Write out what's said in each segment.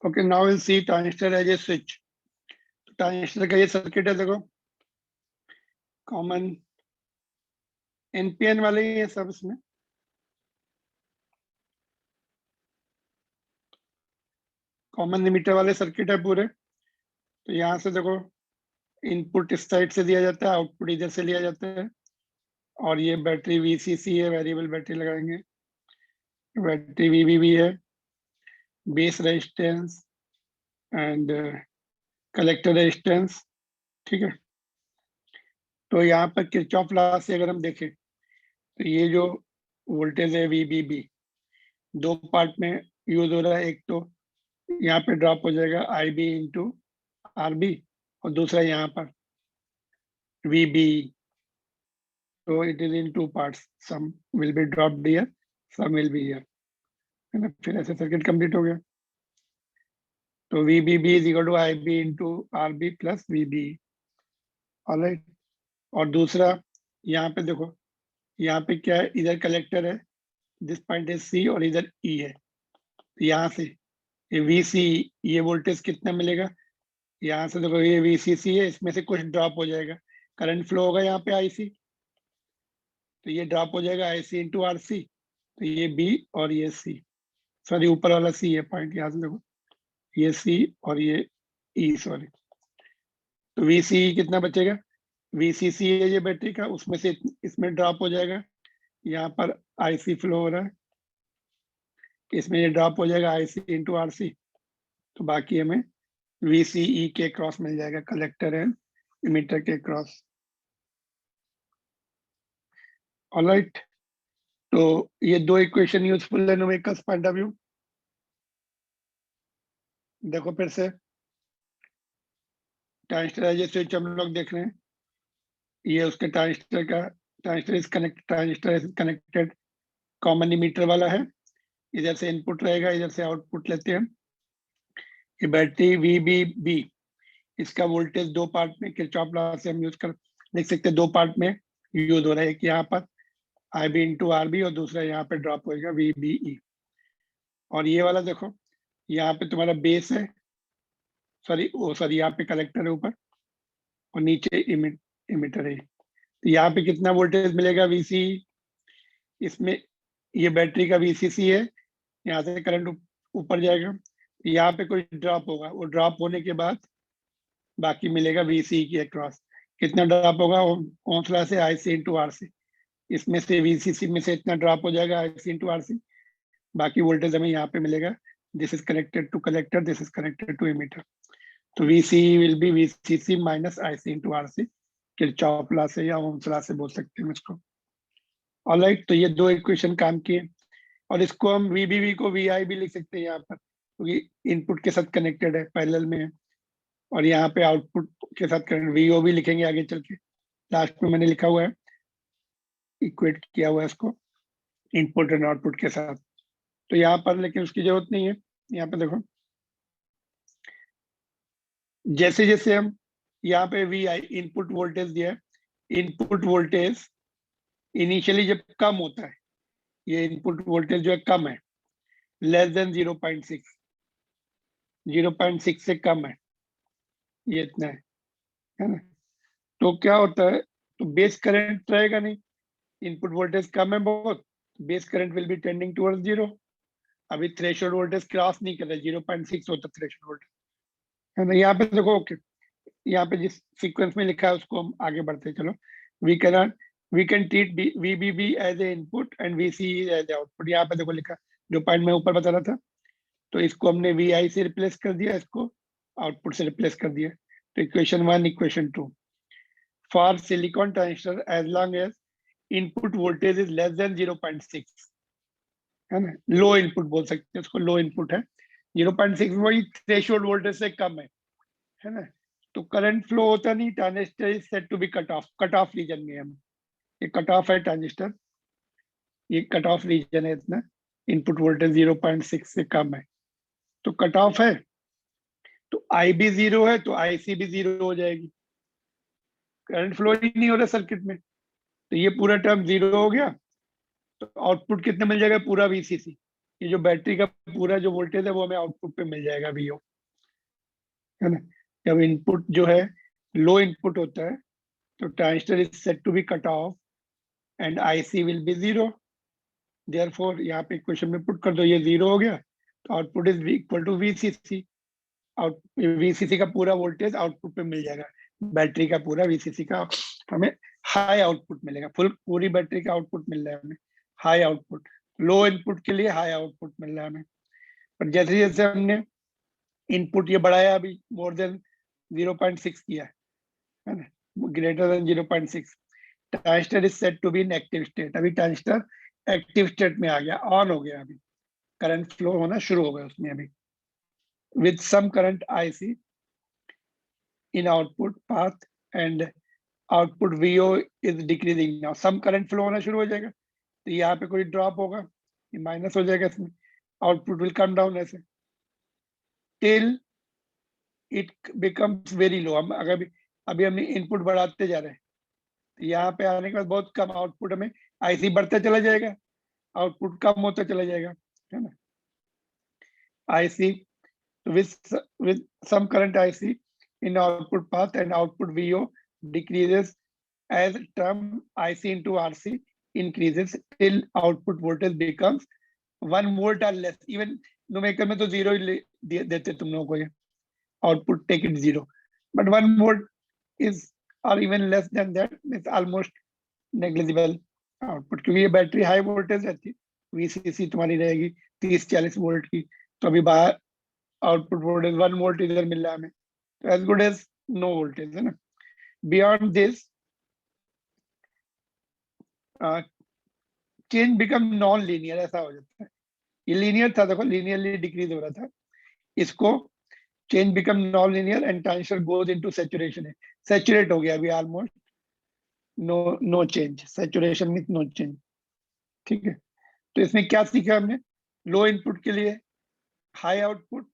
Okay, now we'll see transistor as a switch. Transistor का ये circuit है, देखो कॉमन एनपीएन वाले ही है सब इसमें। कॉमन लिमिटर वाले सर्किट है पूरे। तो यहाँ से देखो इनपुट इस साइड से दिया जाता है, आउटपुट इधर से लिया जाता है। और ये बैटरी वीसीसी है, वेरिएबल बैटरी लगाएंगे। बैटरी वीवीबी है, base resistance and collector resistance. ठीक है। तो यहाँ पर किरचॉफ लॉ से अगर हम देखें तो ये जो वोल्टेज है वीबीबी, दो पार्ट में यूज हो रहा है। एक तो यहाँ पे ड्रॉप हो जाएगा i b into r b, और दूसरा यहाँ पर वी बी। तो it is in two parts, some will be dropped here, some will be here, है ना। फिर ऐसे सर्किट कंप्लीट हो गया। तो v b b is equal to i b into r b plus v b. Alright. और दूसरा यहाँ पे देखो, यहाँ पे क्या है, इधर कलेक्टर है, दिस पॉइंट इज सी, और इधर ई है। तो यहाँ से ये वी सी, ये वोल्टेज कितना मिलेगा, यहाँ से देखो ये वीसीसी है, इसमें से कुछ ड्रॉप हो जाएगा, करंट फ्लो होगा यहाँ पे आईसी। तो ये ड्रॉप हो जाएगा आईसी इंटू आर सी। तो ये बी और ये सी, सॉरी ऊपर वाला सी है पॉइंट, यहाँ से देखो ये सी और ये ई, सॉरी। तो वीसी कितना बचेगा, वीसीसी है ये बैटरी का, उसमें से इसमें ड्रॉप हो जाएगा, यहाँ पर आईसी फ्लो हो रहा है, इसमें ये ड्रॉप हो जाएगा आईसी इंटू आर सी। तो बाकी हमें वीसीई के क्रॉस मिल जाएगा, कलेक्टर एंड इमीटर के क्रॉस। ऑलराइट। तो ये दो इक्वेशन यूजफुल है न्यूमेरिकल्स पॉइंट ऑफ व्यू। देखो फिर से ट्रांजिस्टर एज ए स्विच हम लोग देख रहे हैं। ये उसके ट्रांजिस्टर का, transistor is connected common emitter वाला है। इधर से इनपुट रहेगा, इधर से आउटपुट लेते हैं। ये बैटरी वीबीबी, इसका वोल्टेज दो पार्ट में किरचॉफ लॉ से हम यूज कर देख सकते हैं, दो पार्ट में यूज हो रहा है। एक यहाँ पर आई बी इंटू आर बी, और दूसरा यहाँ पे ड्रॉप होएगा वी बी ई। और ये वाला देखो, यहाँ पे तुम्हारा बेस है, सॉरी यहाँ पे कलेक्टर है ऊपर, और नीचे इमिटर है। तो यहाँ पे कितना वोल्टेज मिलेगा वीसी, इसमें ये बैटरी का वीसीसी है, यहाँ से करंट ऊपर जाएगा, यहाँ पे कोई ड्रॉप होगा, वो ड्रॉप होने के बाद बाकी मिलेगा वीसी के अक्रॉस। कितना ड्रॉप होगा, ओम्स लॉ से आई सी इंटू आर सी, इसमें से वीसीसी में से इतना ड्रॉप हो जाएगा आई सी इंटू आर सी, बाकी वोल्टेज हमें यहाँ पे मिलेगा। This is connected to collector, this is connected to emitter. तो VC will be VCC minus IC into R C, Kirchhoff law से या ओम्स लॉ से बोल सकते हैं इसको। ऑलराइट। तो ये दो इक्वेशन काम किए, और इसको हम VBB को VI भी लिख सकते हैं यहाँ पर, क्योंकि इनपुट के साथ कनेक्टेड है, पैरेलल में है। और यहाँ पे आउटपुट के साथ करंट VO भी लिखेंगे आगे चल के, लास्ट में मैंने लिखा हुआ है, इक्वेट किया हुआ है इसको इनपुट एंड आउटपुट के साथ। तो यहाँ पर लेकिन उसकी जरूरत नहीं है। यहाँ पे देखो, जैसे जैसे हम यहाँ पे VI इनपुट वोल्टेज दिया है, इनपुट वोल्टेज इनिशियली जब कम होता है, ये इनपुट वोल्टेज जो है कम है, लेस देन 0.6, 0.6 से कम है, ये इतना है ना। तो क्या होता है, तो बेस करंट रहेगा नहीं, इनपुट वोल्टेज कम है बहुत, base current will be tending towards zero. अभी थ्रेशोल्ड वोल्टेज क्रॉस नहीं कर रहा है, 0.6 होता है थ्रेशोल्ड वोल्टेज, है ना। यहाँ पे देखो, ओके, यहाँ पे जिस सीक्वेंस में लिखा है उसको हम आगे बढ़ते हैं। चलो, we can we can treat VBB as a input and VCE as a output. यहाँ पे देखो लिखा, जो पॉइंट मैं ऊपर बता रहा था, तो इसको हमने VI से रिप्लेस कर दिया, इसको आउटपुट से रिप्लेस कर दिया। तो equation 1, equation 2, for silicon transistor as long as input voltage is less than 0.6, है ना, लो इनपुट बोल सकते हैं उसको, लो इनपुट है। 0.6 वही थ्रेशोल्ड वोल्टेज से कम है ना। तो करंट फ्लो होता नहीं, transistor is set to be cut off region में हम, ये कट ऑफ है ट्रांजिस्टर, ये कट ऑफ रीजन है इतना, इनपुट वोल्टेज 0.6 से कम है, तो कट ऑफ है। तो आई भी जीरो है, तो IC भी जीरो हो जाएगी, करंट फ्लो ही नहीं हो रहा सर्किट में, तो ये पूरा टर्म जीरो हो गया। तो आउटपुट कितना मिल जाएगा, पूरा VCC, ये जो बैटरी का पूरा जो वोल्टेज है वो हमें आउटपुट पे मिल जाएगा वीओ, है ना। जब इनपुट जो है लो इनपुट होता है तो transistor is set to be cut off and IC will be zero. Therefore यहाँ पे क्वेश्चन में पुट कर दो, ये जीरो हो गया तो output is equal to VCC. Out VCC का पूरा वोल्टेज आउटपुट पे मिल जाएगा, बैटरी का पूरा वीसीसी का हमें हाई आउटपुट मिलेगा। पूरी बैटरी का आउटपुट मिल रहा है हमें हाई आउटपुट, लो इनपुट के लिए हाई आउटपुट मिल रहा है हमें। पर जैसे जैसे हमने इनपुट ये बढ़ाया, अभी मोर देन 0.6 किया है ना, greater than 0.6, transistor is set to be in active state. अभी ट्रांजिस्टर एक्टिव स्टेट में आ गया, ऑन हो गया, अभी करंट फ्लो होना शुरू हो गया उसमें अभी, with some current IC in output path and output VO is decreasing now. Some current flow होना शुरू हो जाएगा तो यहाँ पे कोई ड्रॉप होगा, ये माइनस हो जाएगा, इसमें आउटपुट विल कम डाउन ऐसे till it becomes very low। हम अगर अभी हमने इनपुट बढ़ाते जा रहे हैं तो यहाँ पे आने के बाद बहुत कम आउटपुट, हमें आईसी बढ़ता चला जाएगा, आउटपुट कम होता चला जाएगा, है ना। IC with some current IC in output path and output VO decreases as term IC into RC increases till output voltage becomes 1 volt or less। Even numerical में तो zero देते तुम लोगों को, ये output take it zero, but 1 volt is or even less than that is almost negligible output, क्योंकि ये battery high voltage रहती है, वीसीसी तुम्हारी रहेगी 30-40 वोल्ट की, तो अभी बाहर आउटपुट वोल्टेज 1 वोल्ट इधर मिल रहा है हमें, तो as good as no voltage, है ना। Beyond this change become non linear, ऐसा हो जाता है। ये लीनियर था, देखो लीनियरली डिक्रीज हो रहा था, इसको change become non linear and transistor goes into saturation है, सैचुरेट हो गया अभी almost, no change, saturation means no change, ठीक है। तो इसमें क्या सीखा हमने, लो इनपुट के लिए high output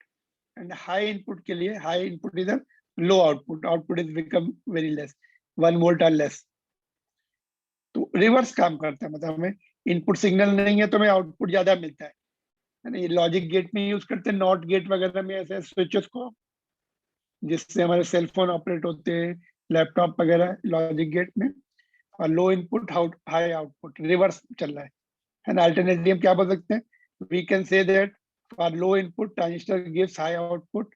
and high input के लिए high input is a low output is become very less, 1 volt or less। तो रिवर्स काम करता है, मतलब हमें इनपुट सिग्नल नहीं है तो हमें आउटपुट ज्यादा मिलता है ना। ये लॉजिक गेट में यूज करते हैं, नॉट गेट वगैरह में ऐसे स्विचेस को, जिससे हमारे सेल फोन ऑपरेट होते हैं, लैपटॉप वगैरह लॉजिक गेट में। और लो इनपुट हाई आउटपुट, रिवर्स चल रहा है ना। अल्टरनेटली हम क्या बोल सकते हैं, we can say that for low input transistor gives high output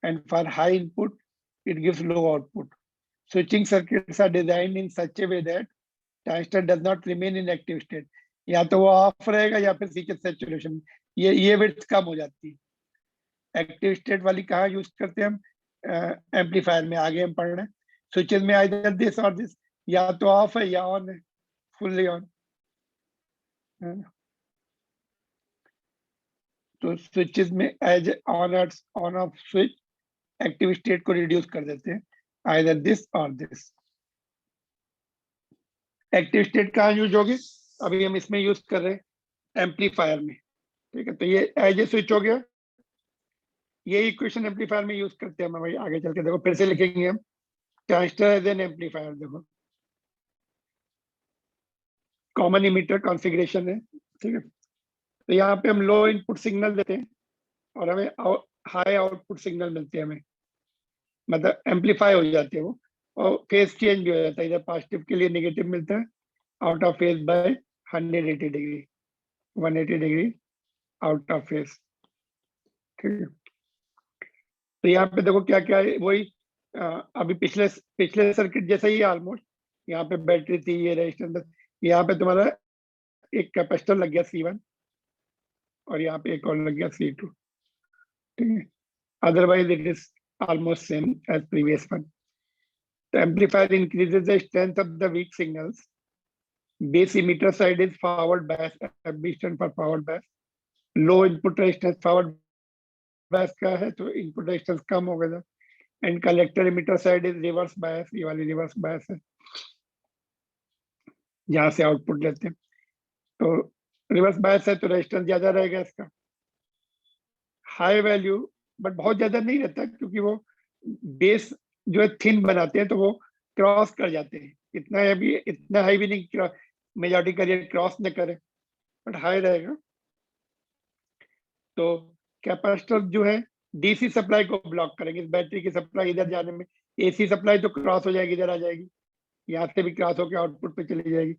and for high input it gives low output। Switching circuits are designed in such a way that transistor does not remain in active state, या तो वो of रहेगा या फिर सीखे saturation, ये width कम हो जाती है। एक्टिव स्टेट वाली कहाँ यूज करते हैं हम, एम्पलीफायर में, आगे हम पढ़ रहे हैं। स्विचेस में आइदर दिस और दिस, या तो ऑफ है या ऑन है, फुल्ली ऑन, है ना। तो स्विचेस में as on off switch active state को रिड्यूस कर देते हैं, आइदर दिस और दिस। एक्टिव स्टेट कहाँ यूज होगी, अभी हम इसमें यूज कर रहे हैं एम्पलीफायर में, ठीक है। तो ये एज ए स्विच हो गया, ये इक्वेशन एम्पलीफायर में यूज करते हैं हम। भाई आगे चल के देखो, फिर से लिखेंगे हम ट्रांजिस्टर एज एन एम्पलीफायर। देखो कॉमन इमीटर कॉन्फ़िगरेशन है, ठीक है। तो यहाँ पे हम लो इनपुट सिग्नल देते हैं और हमें हाई आउटपुट सिग्नल मिलते हैं हमें, मतलब एम्पलीफाई हो जाते हैं वो, और फेज चेंज भी हो जाता है, इधर पॉजिटिव के लिए नेगेटिव मिलता है, out of phase by 180 degree, 180 degree out of phase, ठीक है। तो यहाँ पे देखो क्या क्या है, वही अभी पिछले सर्किट जैसा ही ऑलमोस्ट। यहाँ पे बैटरी थी, ये रेजिस्टेंस, यहाँ पे तुम्हारा एक कैपेसिटर लग गया C1 और यहाँ पे एक और लग गया C2, ठीक है। Otherwise it is almost same as previous one। The amplifier increases the strength of the weak signals। Base emitter side is forward bias, FB stand for forward bias। Low input resistance forward bias का है तो input resistance कम हो गया। And collector emitter side is reverse bias, ये वाली reverse bias है, जहाँ से आउटपुट लेते हैं। तो रिवर्स बायस है तो रेजिस्टेंस ज्यादा रहेगा इसका, हाई वैल्यू, बट बहुत ज्यादा नहीं रहता, क्योंकि वो बेस जो है थिन बनाते हैं तो वो क्रॉस कर जाते हैं, इतना हाई भी नहीं, मेजॉरिटी करियर क्रॉस न करे, बट हाई रहेगा। तो कैपेसिटर जो है डीसी सप्लाई को ब्लॉक करेंगे, इस बैटरी की सप्लाई इधर जाने में। एसी सप्लाई तो क्रॉस हो जाएगी, इधर आ जाएगी, यहाँ से भी क्रॉस होकर आउटपुट पे चली जाएगी।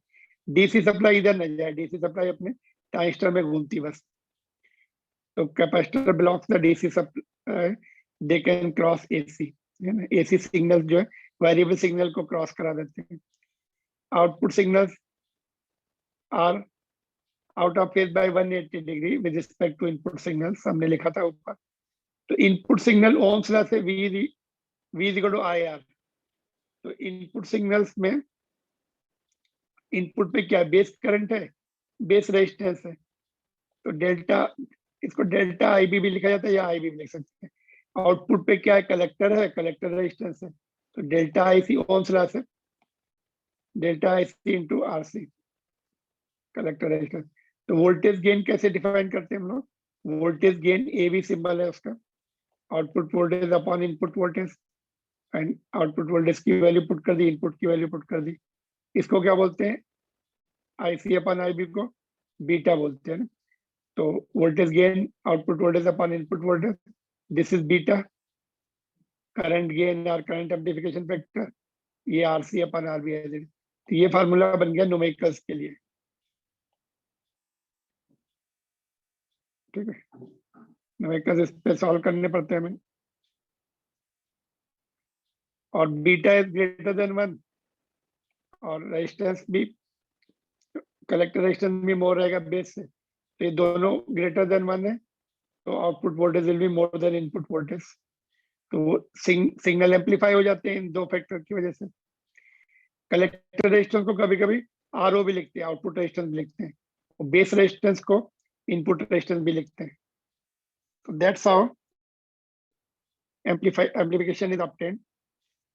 डीसी सप्लाई इधर नहीं जाए, डीसी सप्लाई अपने ट्रांजिस्टर में घूमती बस। तो capacitor blocks the DC supply, they can cross AC, है ना। एसी सिग्नल जो है वेरिएबल सिग्नल को क्रॉस करा देते हैं। Output signals are out of phase by 180 degree with respect to input signals, हमने लिखा था ऊपर। तो इनपुट सिग्नल ओम्स लॉ से V is equal to IR। तो इनपुट सिग्नल्स में इनपुट पे क्या बेस करंट है, बेस रेजिस्टेंस है। तो डेल्टा, इसको डेल्टा IB भी लिखा जाता है या IB भी लिख सकते हैं। आउटपुट पे क्या है, कलेक्टर है, कलेक्टर रेजिस्टेंस है। तो डेल्टा IC ओम्स लॉ से delta IC into RC collector resistance. तो वोल्टेज गेन कैसे डिफाइन करते हैं हम लोग, वोल्टेज गेन AV सिंबल है उसका, output voltage upon input voltage, and output voltage की वैल्यू पुट कर दी, इनपुट की वैल्यू पुट कर दी। इसको क्या बोलते हैं, IC अपॉन IB को बीटा बोलते हैं ना। तो voltage gain output voltage upon input voltage, this is beta. Current gain और करंट एम्प्लीफिकेशन फैक्टर, ये RC अपॉन RB है। तो ये फार्मूला बन गया न्यूमेरिकल्स के लिए, ठीक है। न्यूमेरिकल्स इस पे सॉल्व करने पड़ते हैं हमें। और बीटा इज ग्रेटर देन 1, और रेजिस्टेंस भी, कलेक्टर रेजिस्टेंस भी मोर रहेगा बेस से। तो ये दोनों ग्रेटर देन 1 है, तो output voltage will be more than input voltage. तो सिग्नल एम्पलीफाई हो जाते हैं इन दो फैक्टर की वजह से। कलेक्टर रेजिस्टेंस को कभी कभी RO भी लिखते हैं, आउटपुट रेजिस्टेंस भी लिखते हैं, और बेस रेजिस्टेंस को इनपुट रेजिस्टेंस भी लिखते हैं। तो that's how amplification is obtained,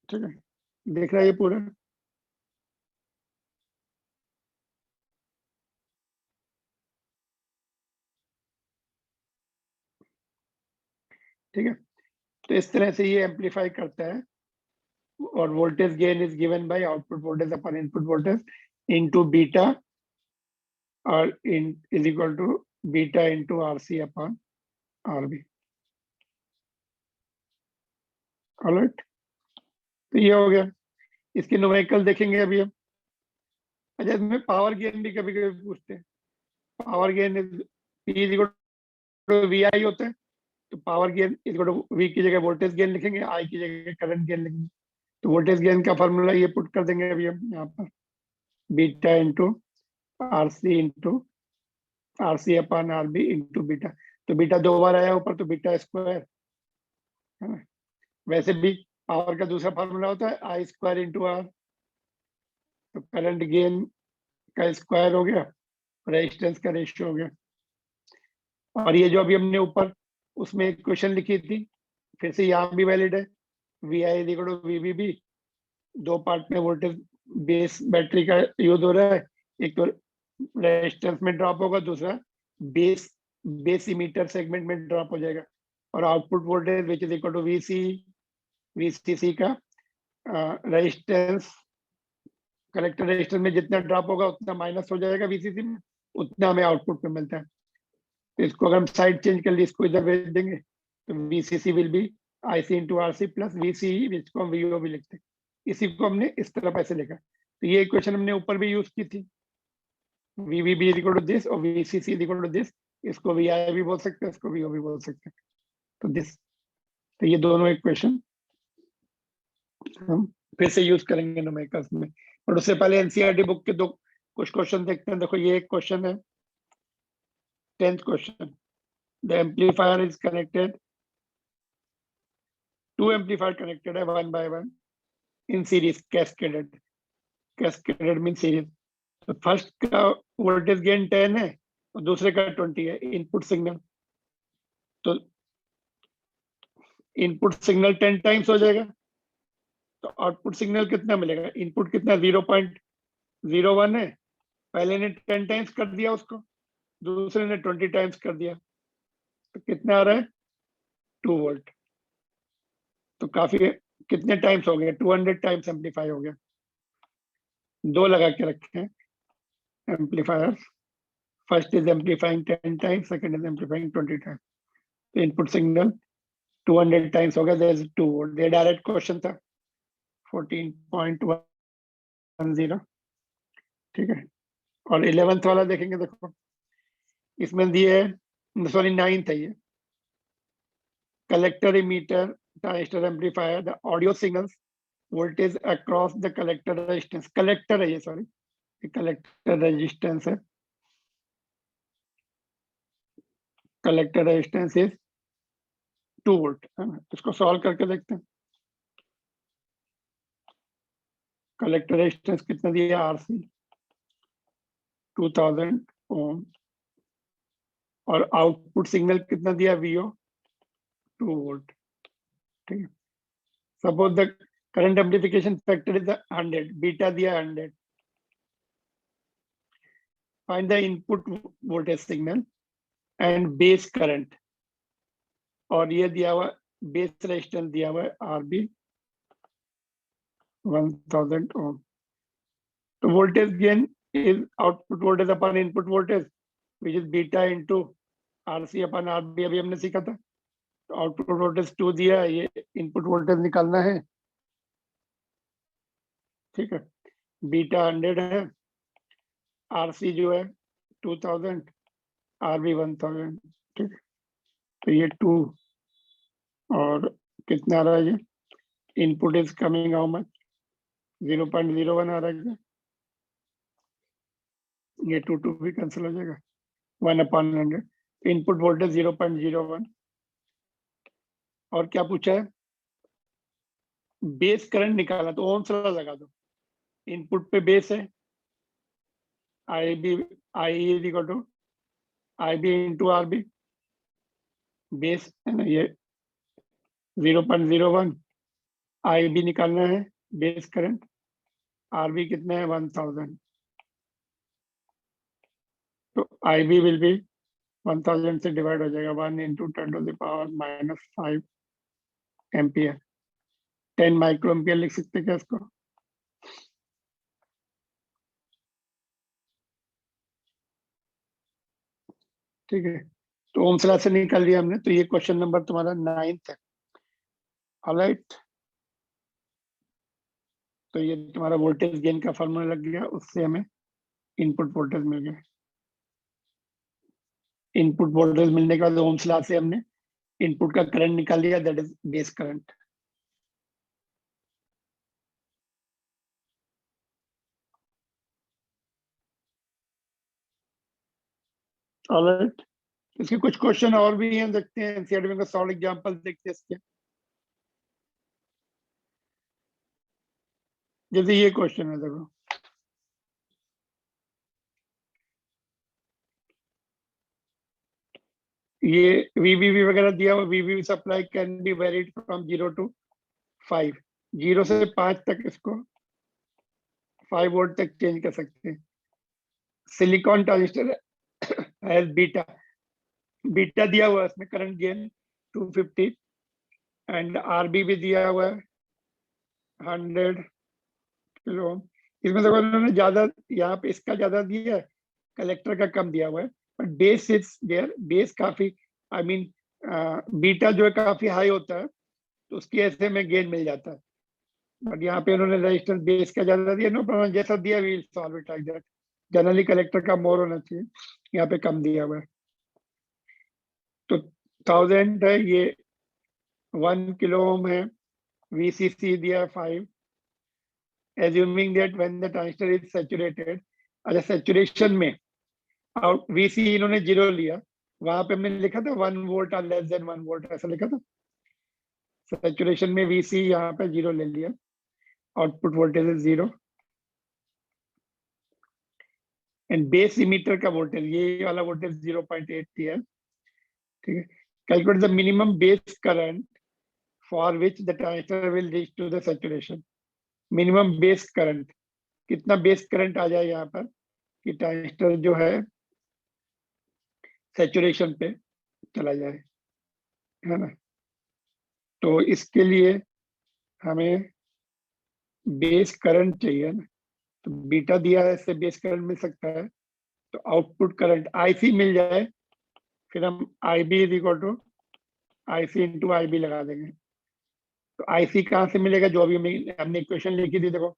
ठीक है। देख रहा है ये पूरा, ठीक है। तो इस तरह से ये एम्पलीफाई करता है। और voltage gain is given by output voltage upon input voltage into beta, और in is equal to beta into RC upon RB। Alright, तो ये हो गया। इसके न्यूमेरिकल देखेंगे अभी हम। अच्छा, इसमें पावर गेन भी कभी कभी पूछते हैं। Power gain is P is equal to VI होता है। तो power gain is equal to V की जगह वोल्टेज गेन लिखेंगे, I की जगह करंट गेन लिखेंगे। तो वोल्टेज गेन का फॉर्मूला ये पुट कर देंगे अभी हम यहाँ पर, beta into RC upon RB into beta. तो बीटा 2 बार आया ऊपर, तो बीटा स्क्वायर, है ना। वैसे भी पावर का दूसरा फॉर्मूला होता है I² इंटू R। तो करंट गेन का स्क्वायर हो गया, रेजिस्टेंस का रेशियो हो गया। और ये जो अभी हमने ऊपर उसमें एक क्वेश्चन लिखी थी, फिर से यहाँ भी वैलिड है। VI is equal to VBB, दो पार्ट में वोल्टेज बेस बैटरी का यूज हो रहा है। एक तो रेजिस्टेंस में ड्रॉप होगा, दूसरा बेस इमीटर सेगमेंट में ड्रॉप हो जाएगा। और output voltage which is equal to VCC का रेजिस्टेंस, कलेक्टर रेजिस्टेंस में जितना ड्रॉप होगा उतना माइनस हो जाएगा VCC में, उतना हमें आउटपुट पे मिलता है। तो इसको अगर हम साइड चेंज कर लिए, इसको इधर भेज देंगे, तो VCC will be IC into RC plus VCE, जिसको हम VO भी लिखते हैं। इसी को हमने इस तरफ ऐसे लिखा। तो ये क्वेश्चन हमने ऊपर भी यूज की थी, VBB is equal to this और VCC is equal to this. इसको VI भी बोल सकते हैं, इसको VO भी बोल सकते हैं। तो दिस, तो ये दोनों इक्वेशन हम फिर से यूज करेंगे न्यूमेरिकल्स में। और उससे पहले NCERT बुक के दो कुछ क्वेश्चन देखते हैं। देखो ये एक क्वेश्चन है, 10th question. The amplifier is connected, two amplifier connected है 1 by 1 in series, cascaded mean series. तो फर्स्ट का वोल्टेज गेन 10 है और दूसरे का 20 है। इनपुट सिग्नल, तो इनपुट सिग्नल 10 टाइम्स हो जाएगा, तो आउटपुट सिग्नल कितना मिलेगा। इनपुट कितना 0.01 है, पहले ने 10 टाइम्स कर दिया उसको, दूसरे ने 20 टाइम्स कर दिया, तो कितना आ रहा है 2 वोल्ट। तो काफी, कितने टाइम्स हो गए, 200 टाइम्स एम्पलीफाई हो गया। दो लगा के रखे हैं amplifier, First is amplifying 10 times, second is amplifying 20 times. तो input signal 200 times हो गया, there is 2 volt. ये direct question था 14.10, ठीक है। और 11th वाला देखेंगे, देखो इसमें दिए, सॉरी 9th है ये, collector, emitter, transistor, amplifier, the audio signals voltage across the collector resistance, collector है ये, सॉरी collector resistance है, collector resistance is 2 volt, है ना। इसको सॉल्व करके देखते हैं। कलेक्टर रेजिस्टेंस कितना दिया, आरसी 2000 ओम, और आउटपुट सिग्नल कितना दिया, वीओ 2 वोल्ट, ठीक है। Suppose the current amplification factor is 100, beta दिया 100, find the input voltage signal and base current, और ये दिया हुआ बेस रेजिस्टेंस दिया हुआ है आरबी 1000 ओम। तो voltage gain is output voltage upon input voltage, which is beta into RC upon RB, अभी हमने सीखा था। तो आउटपुट वोल्टेज 2 दिया है, ये इनपुट वोल्टेज निकालना है, ठीक है। बीटा 100 है, RC जो है 2000, RB 1000, ठीक है। तो ये 2 और कितना आ रहा है, ये input is coming how much, 0.01 आ रहा है, ये 2 भी कैंसिल हो जाएगा, 1/100, इनपुट वोल्टेज 0.01। और क्या पूछा है, बेस करंट निकाला, तो ओम्स लॉ लगा दो, इनपुट पे बेस है, I is equal to IB into RB, base है ना ये 0.01, IB निकालना है बेस करंट, RB कितना है 1000, तो IB विल बी 1000 से डिवाइड हो जाएगा, 1 इंटू 10⁻⁻5 एम्पियर, 10 माइक्रो एम्पियर लिख सकते क्या इसको, ठीक है। तो ओम्स लॉ से निकाल लिया हमने, तो ये क्वेश्चन नंबर तुम्हारा 9th है, ऑलराइट। तो ये तुम्हारा वोल्टेज गेन का फॉर्मूला लग गया, उससे हमें इनपुट वोल्टेज मिल गया। इनपुट वोल्टेज मिलने के बाद ओम्स लॉ से हमने इनपुट का करंट निकाल लिया, that is base current. Alright, इसके कुछ क्वेश्चन और भी हैं, देखते हैं एनसीईआरटी में, सॉल्व एग्जांपल देखते हैं इसके। जैसे ये क्वेश्चन है, देखो ये VVV वगैरह दिया हुआ, VVV supply can be varied from 0 to 5, 0 से 5 तक इसको 5 वोल्ट तक चेंज कर सकते हैं। सिलिकॉन ट्रांजिस्टर है बीटा, बीटा दिया हुआ है, इसमें करंट गेन 250 एंड RB भी दिया हुआ है 100 किलो। इसमें देखो इन्होंने ज्यादा, यहाँ पे इसका ज्यादा दिया है, कलेक्टर का कम दिया हुआ है, but base is there, base काफी, आई मीन बीटा जो है काफी हाई होता है, तो उसकी ऐसे में गेन मिल जाता है। बट यहाँ पे उन्होंने रेजिस्टेंस बेस का ज्यादा दिया, नो प्रॉब्लम, जैसा दिया we solve it like that. Generally collector का मोर होना चाहिए, यहाँ पे कम दिया हुआ है। तो 1000 है, ये 1 किलो ओम है, VCC दिया 5, assuming that when the transistor is saturated, अच्छा saturation में और VC इन्होंने 0 लिया, वहां पे हमने लिखा था 1 वोल्ट और लेस देन 1 वोल्ट, ऐसा लिखा था। सैचुरेशन में VC यहाँ पे 0 ले लिया, output voltage is 0, and base emitter का वोल्टेज, ये वाला वोल्टेज 0.8 दिया है, ठीक है। Calculate the minimum base current for which the transistor will reach to the saturation. Minimum base current, कितना बेस करंट आ जाए यहाँ पर कि ट्रांजिस्टर जो है सैचुरेशन पे चला जाए, है ना। तो इसके लिए हमें बेस करंट चाहिए ना, तो बीटा दिया है, इससे बेस करंट मिल सकता है तो आउटपुट करंट आईसी मिल जाए, फिर हम IB is equal to IC into IB लगा देंगे। तो IC कहाँ से मिलेगा, जो अभी हमने इक्वेशन लिखी थी, देखो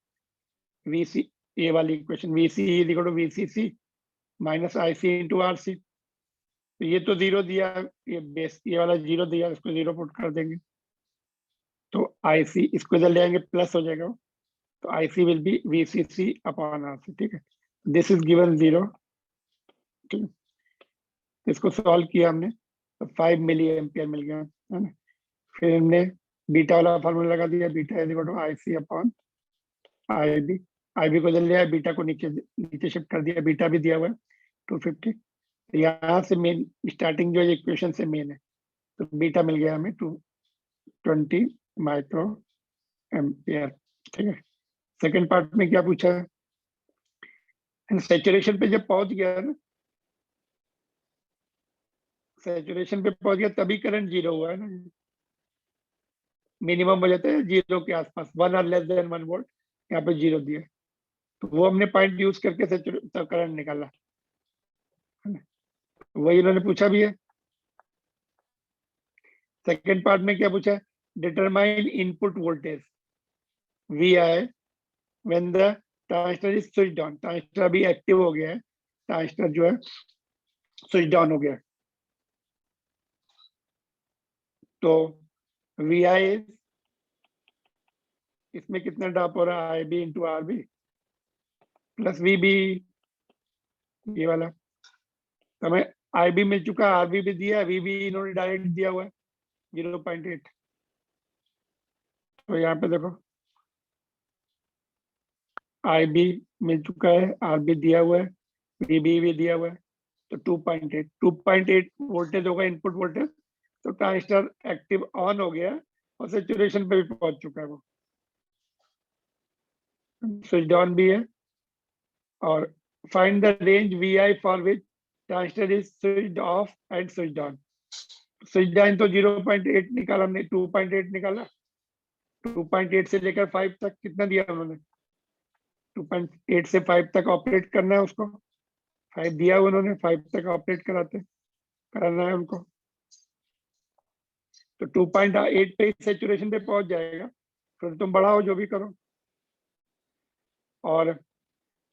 VC, ये वाली equation, VC is equal to VCC minus IC into RC। तो ये तो जीरो दिया, ये बेस ये वाला जीरो दिया, इसको जीरो पुट कर देंगे, तो IC इसको इधर ले आएंगे, प्लस हो जाएगा, तो IC will be VCC upon RC। ठीक है, दिस इज गिवन जीरो। ठीक है, इसको सॉल्व किया हमने तो 5 मिली एम्पियर मिल गया, है ना। फिर हमने बीटा वाला फार्मूला लगा दिया, beta is equal to IC upon IB। IB को इधर ले आया, बीटा को नीचे नीचे शिफ्ट कर दिया, बीटा भी दिया हुआ है 250। तो यहाँ से मेन स्टार्टिंग जो इक्वेशन से मेन है, तो बीटा मिल गया हमें 220 माइक्रो एम्पियर। ठीक है, सेकंड पार्ट में क्या पूछा है, सैचुरेशन पे जब पहुंच गया ना, सैचुरेशन पे पहुंच गया तभी करंट जीरो हुआ है ना, मिनिमम हो जाता है जीरो के आसपास, 1 और लेस देन 1 वोल्ट, यहाँ पे जीरो दिया, तो वो हमने पॉइंट यूज करके करंट निकाला, है ना। वही इन्होंने पूछा भी है। सेकेंड पार्ट में क्या पूछा है, determine input voltage VI when the transistor is switched on. Transistor अभी एक्टिव हो गया है, ट्रांजिस्टर जो है स्विच्ड ऑन हो गया है, तो VI इसमें कितना ड्रॉप हो रहा है, IB into RB plus VB, ये वाला, तो हमें IB मिल चुका है, RB भी दिया है, VB इन्होंने डायरेक्ट दिया हुआ है 0.8। तो यहाँ पे देखो IB मिल चुका है, RB दिया हुआ है, VB भी दिया हुआ है, तो 2.8 वोल्टेज होगा इनपुट वोल्टेज। तो ट्रांजिस्टर एक्टिव ऑन हो गया और सैचुरेशन पे भी पहुंच चुका है, वो स्विच ऑन भी है। और find the range VI for which transistor is switched off and switched on. Switch on तो 0.8 निकाला हमने, 2.8 निकाला, 2.8 से लेकर 5 तक कितना दिया उन्होंने, 2.8 से 5 तक ऑपरेट करना है उसको, 5 दिया उन्होंने, 5 तक ऑपरेट कराना है उनको, तो 2.8 पे सैचुरेशन पे पहुंच जाएगा, फिर तुम बढ़ाओ जो भी करो। और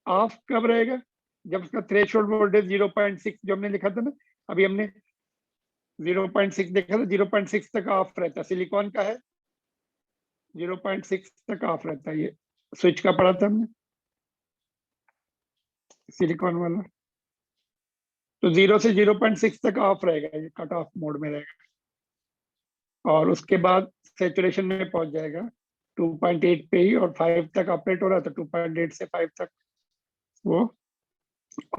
ऑफ कब रहेगा, जब उसका थ्रेशोल्ड वोल्टेज 0.6 जो हमने लिखा था ना, अभी हमने 0.6 देखा था, 0.6 तक ऑफ रहता है, सिलिकॉन का है 0.6 तक ऑफ रहता है, ये स्विच का पढ़ा था हमने सिलिकॉन वाला, तो 0 से 0.6 तक ऑफ रहेगा, ये कट ऑफ मोड में रहेगा, और उसके बाद सैचुरेशन में पहुंच जाएगा 2.8 पे ही, और 5 तक ऑपरेट हो रहा था, 2.8 से 5 तक वो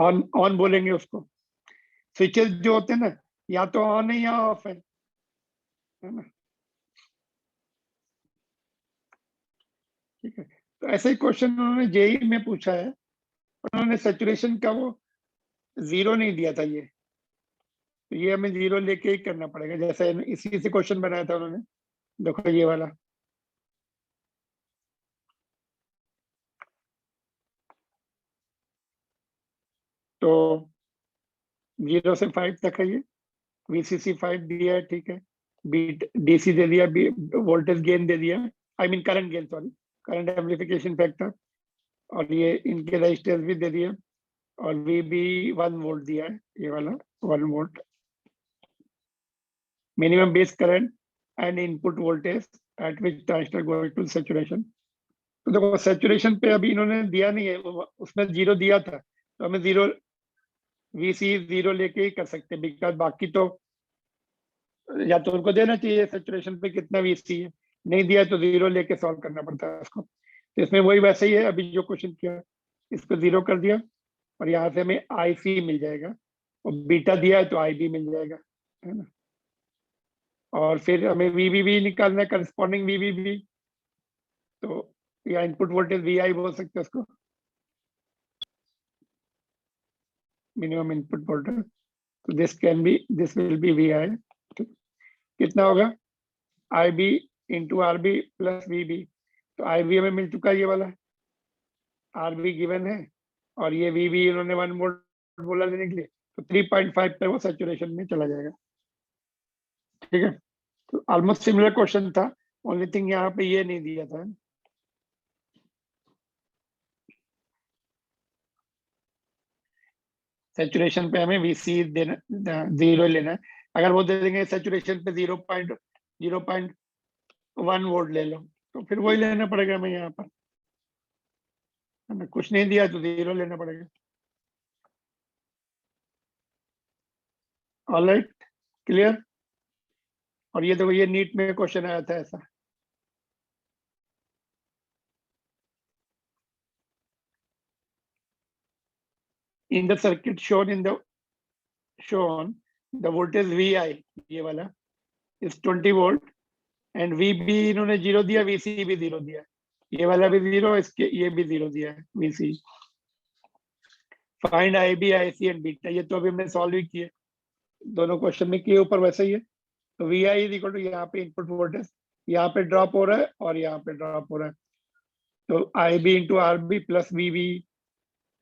ऑन ऑन बोलेंगे उसको। स्विचेस जो होते हैं ना, या तो ऑन है या ऑफ है ना। ठीक है, तो ऐसे ही क्वेश्चन उन्होंने जेई में पूछा है, उन्होंने सैचुरेशन का वो जीरो नहीं दिया था, ये तो ये हमें जीरो लेके ही करना पड़ेगा, जैसे इसी से क्वेश्चन बनाया था उन्होंने, देखो ये वाला, तो 0 से 5 तक है ये, VCC 5 दिया है, ठीक है, बीट DC दे दिया, वोल्टेज गेन दे दिया, I mean current gain, sorry, current amplification factor, और ये इनके रजिस्टेंस भी दे दिया, और VB 1 वोल्ट दिया है, ये वाला 1 volt, minimum base current and input voltage at which transistor going to saturation. तो देखो सैचुरेशन पे अभी इन्होंने दिया नहीं है, उसमें जीरो दिया था, तो हमें जीरो VC जीरो लेके ही कर सकते हैं, बिकॉज बाकी तो या तो उनको देना चाहिए सैचुरेशन पे कितना VC है, नहीं दिया तो जीरो लेके सॉल्व करना पड़ता है उसको। तो इसमें वही वैसे ही है, अभी जो क्वेश्चन किया इसको जीरो कर दिया, और यहाँ से हमें IC मिल जाएगा, और बीटा दिया है तो IB मिल जाएगा, है ना। और फिर हमें VB भी निकालना है, करस्पॉन्डिंग VB भी, तो या इनपुट वोल्टेज VI बोल सकते हैं उसको, मिनिमम इनपुट वोल्टेज, तो दिस विल बी VI। कितना होगा, IB into RB plus VB, तो IB हमें मिल चुका है ये वाला, RB गिवन है, और ये VB इन्होंने 1 वोल्ट बोला लेने के लिए, तो 3.5 पे वो सैचुरेशन में चला जाएगा। ठीक है, तो ऑलमोस्ट सिमिलर क्वेश्चन था, ओनली थिंग यहाँ पे ये नहीं दिया था। सैचुरेशन पे हमें वीसी देना, 0 लेना है। अगर वो दे देंगे सैचुरेशन पे 0.1 वोल्ट ले लो, तो फिर वही लेना पड़ेगा हमें यहाँ पर। हमें कुछ नहीं दिया तो 0 लेना पड़ेगा। Alright, clear. और ये देखो, ये नीट में क्वेश्चन आया था ऐसा। In the circuit shown the voltage VI, ये वाला is 20 वोल्ट एंड VB इन्होंने 0 दिया, VC भी 0 दिया, ये वाला भी 0, इसके ये भी 0 दिया है VC। Find IB, IC and beta, ये तो अभी हमने सॉल्व ही किए, दोनों क्वेश्चन में किए ऊपर वैसे ही है। तो VI इज इक्वल टू, यहाँ पे इनपुट वोल्टेज यहाँ पे ड्रॉप हो रहा है और यहाँ पे ड्रॉप हो रहा है, तो IB into RB plus VB,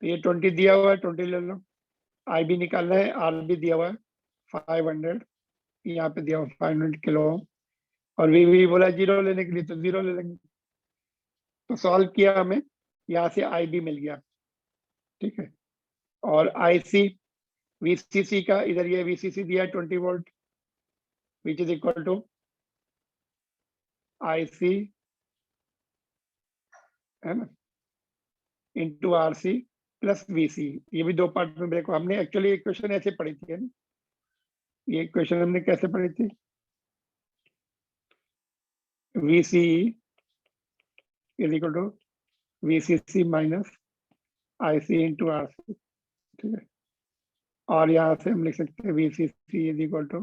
तो ये 20 दिया हुआ है, 20 ले लो। IB निकालना है, RB दिया हुआ है 500, यहाँ पे दिया हुआ 500 किलो, और VB बोला 0 लेने के लिए, तो 0 ले लेंगे। तो सॉल्व किया, हमें यहाँ से IB मिल गया। ठीक है, और IC VCC का, इधर ये VCC दिया 20 volt, which is equal to IC है ना इंटू RC प्लस VC। ये भी दो पार्ट में ब्रेक, हमने एक्चुअली एक क्वेश्चन ऐसे पढ़ी थी है ना, ये क्वेश्चन हमने कैसे पढ़ी थी, VC is equal to VCC minus IC into RC। ठीक है, और यहाँ से हम लिख सकते हैं VCC is equal to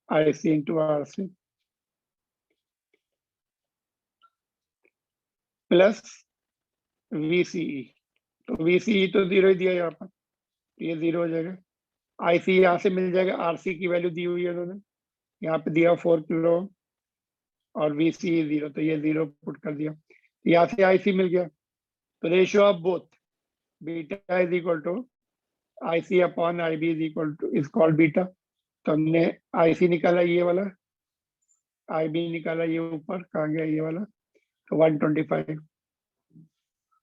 IC into RC plus VCE। तो VCE तो 0 ही दिया यहाँ पर, ये 0 हो जाएगा। IC यहाँ से मिल जाएगा, RC की वैल्यू दी हुई है उन्होंने, यहाँ पे दिया 4 किलो, और VCE 0, तो ये 0 पुट कर दिया, यहाँ से IC मिल गया। तो ratio of both beta is equal to IC upon IB is equal to is called beta. तो हमने IC निकाला ये वाला, IB निकाला ये ऊपर, कहाँ गया ये वाला, तो 125।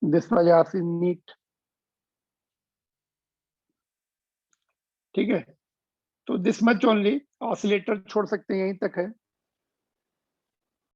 This was answer NEET. ठीक है, तो दिस मच ओनली, ऑसिलेटर छोड़ सकते हैं, यहीं तक है।